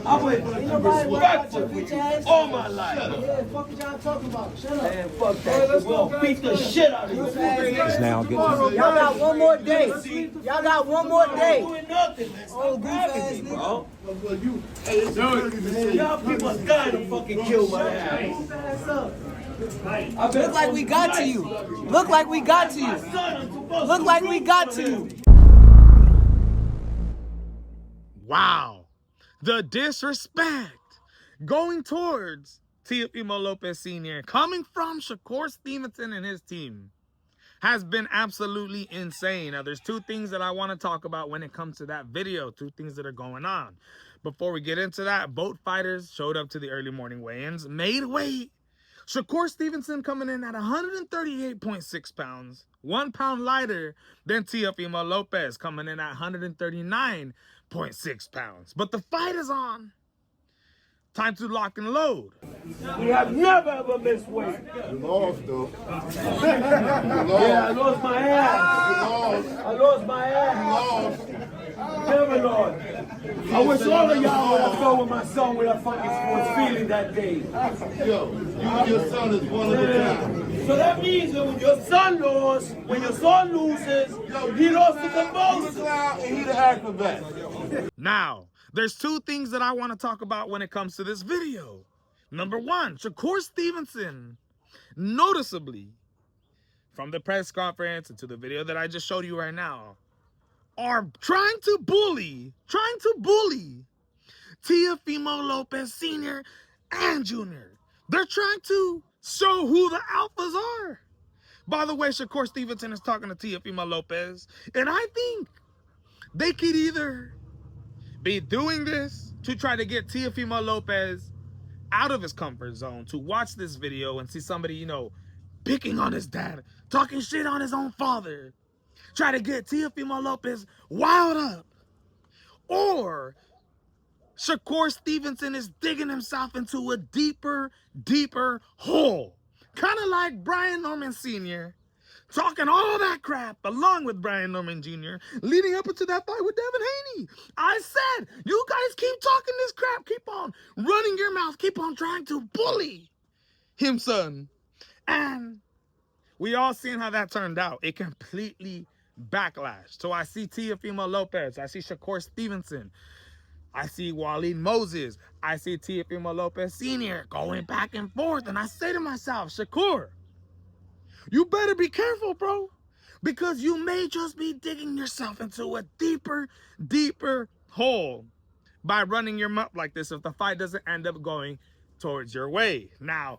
I went respectfully all my life. Yeah, fuck what y'all talking about. Shut up. Man, fuck that. We're gonna beat the shit out of you. Y'all got one more day. Y'all got one more day. Doing nothing, man. Oh, Stop goof ass grabbing me, bro. nigga. Y'all people are dying to fucking kill my ass. Look like we got to you. Look like we got to you. Look like we got to you. Wow. The disrespect going towards Teofimo Lopez Sr. coming from Shakur Stevenson and his team has been absolutely insane. Now, there's two things that I want to talk about when it comes to that video, two things that are going on. Before we get into that, both fighters showed up to the early morning weigh-ins, made weight. Shakur Stevenson coming in at 138.6 pounds, 1 pound lighter than Teofimo Lopez, coming in at 139.6 pounds. But the fight is on. Time to lock and load. We have never ever missed weight. You lost, though. Yeah, I lost my ass. I lost my ass. Never lost. I wish all of y'all would have gone with my son with a fucking was feeling that day. Yo, you and your son is one of the time. So that means that when your son lost, when your son loses, he lost the composure. And he the acrobat. Now, there's two things that I want to talk about when it comes to this video. Number one, Shakur Stevenson, noticeably, from the press conference and to the video that I just showed you right now, are trying to bully Teofimo Lopez Sr. and Jr. They're trying to show who the alphas are. By the way, Shakur Stevenson is talking to Teofimo Lopez, and I think they could either be doing this to try to get Teofimo Lopez out of his comfort zone, to watch this video and see somebody, you know, picking on his dad, talking shit on his own father, try to get Teofimo Lopez wild up. Or Shakur Stevenson is digging himself into a deeper hole. Kind of like Brian Norman Sr. talking all that crap along with Brian Norman Jr. leading up into that fight with Devin Haney. I said, you guys keep talking this crap, keep on running your mouth, keep on trying to bully him, son. And we all seen how that turned out. It completely backlash. So I see Teofimo Lopez, I see Shakur Stevenson, I see Waleed Moses, I see Teofimo Lopez Sr. going back and forth, and I say to myself, Shakur, you better be careful, bro, because you may just be digging yourself into a deeper hole by running your mouth like this if the fight doesn't end up going towards your way. Now,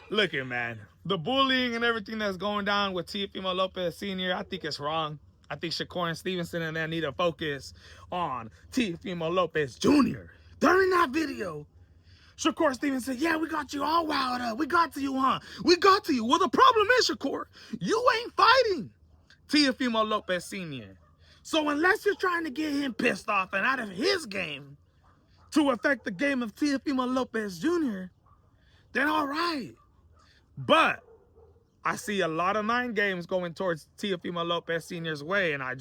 look it, man. The bullying and everything that's going down with Teofimo Lopez Sr., I think it's wrong. I think Shakur and Stevenson and them need to focus on Teofimo Lopez Jr. During that video, Shakur Stevenson said, yeah, we got you all wound up. We got to you, huh? We got to you. Well, the problem is, Shakur, you ain't fighting Teofimo Lopez Sr. So unless you're trying to get him pissed off and out of his game to affect the game of Teofimo Lopez Jr., then all right. But I see a lot of mind games going towards Teofimo Lopez Sr.'s way, and I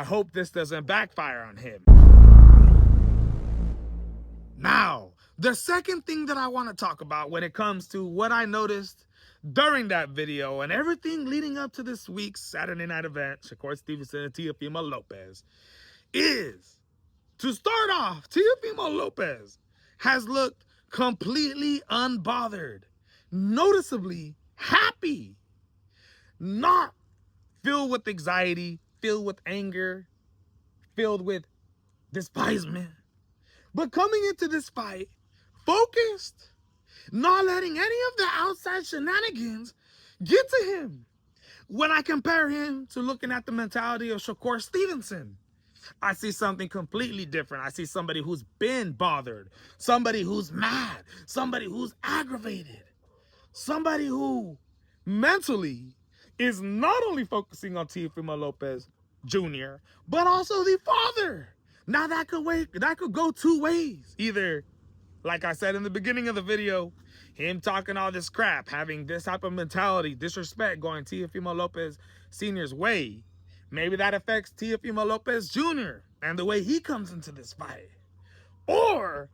hope this doesn't backfire on him. Now, the second thing that I want to talk about when it comes to what I noticed during that video and everything leading up to this week's Saturday night event, Shakur Stevenson and Teofimo Lopez, is, to start off, Teofimo Lopez has looked completely unbothered, noticeably happy, not filled with anxiety, filled with anger, filled with despisement, but coming into this fight focused, not letting any of the outside shenanigans get to him. When I compare him to looking at the mentality of Shakur Stevenson, I see something completely different. I see somebody who's been bothered, somebody who's mad, somebody who's aggravated, somebody who mentally is not only focusing on Teofimo Lopez Jr., but also the father. Now that could go two ways. Either, like I said in the beginning of the video, him talking all this crap, having this type of mentality, disrespect going Teofimo Lopez Sr.'s way. Maybe that affects Teofimo Lopez Jr. and the way he comes into this fight. Or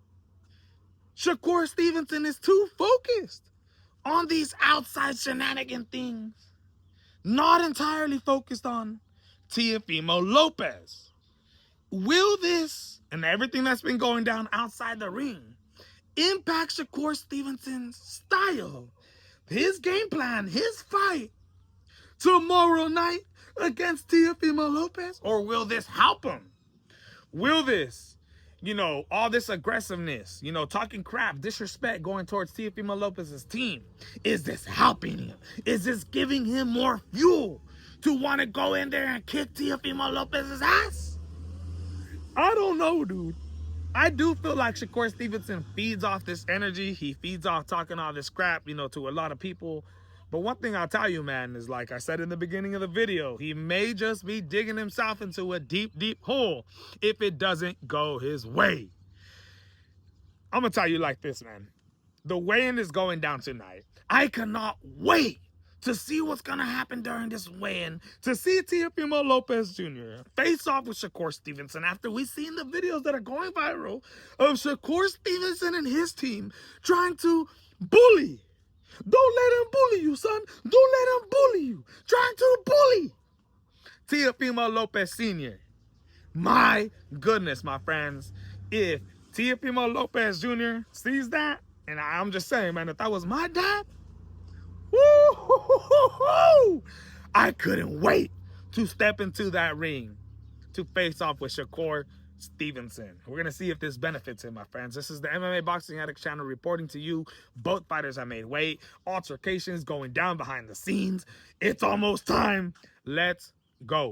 Shakur Stevenson is too focused on these outside shenanigan things, not entirely focused on Teofimo Lopez. Will this and everything that's been going down outside the ring impact Shakur Stevenson's style, his game plan, his fight tomorrow night against Teofimo Lopez? Or will this help him? Will this, all this aggressiveness, talking crap, disrespect going towards Teofimo Lopez's team, is this helping him? Is this giving him more fuel to want to go in there and kick Teofimo Lopez's ass? I don't know, dude. I do feel like Shakur Stevenson feeds off this energy. He feeds off talking all this crap, to a lot of people. But one thing I'll tell you, man, is like I said in the beginning of the video, he may just be digging himself into a deep, deep hole if it doesn't go his way. I'm going to tell you like this, man. The weigh-in is going down tonight. I cannot wait to see what's going to happen during this weigh-in, to see Teofimo Lopez Jr. face off with Shakur Stevenson after we've seen the videos that are going viral of Shakur Stevenson and his team trying to bully. Don't let him bully you, son. Don't let him bully you. Trying to bully Teofimo Lopez Sr. My goodness, my friends. If Teofimo Lopez Jr. sees that, and I'm just saying, man, if that was my dad, woo-hoo-hoo-hoo-hoo, I couldn't wait to step into that ring to face off with Shakur Stevenson. We're going to see if this benefits him, my friends. This is the MMA Boxing Addicts channel reporting to you. Both fighters have made weight. Altercations going down behind the scenes. It's almost time. Let's go.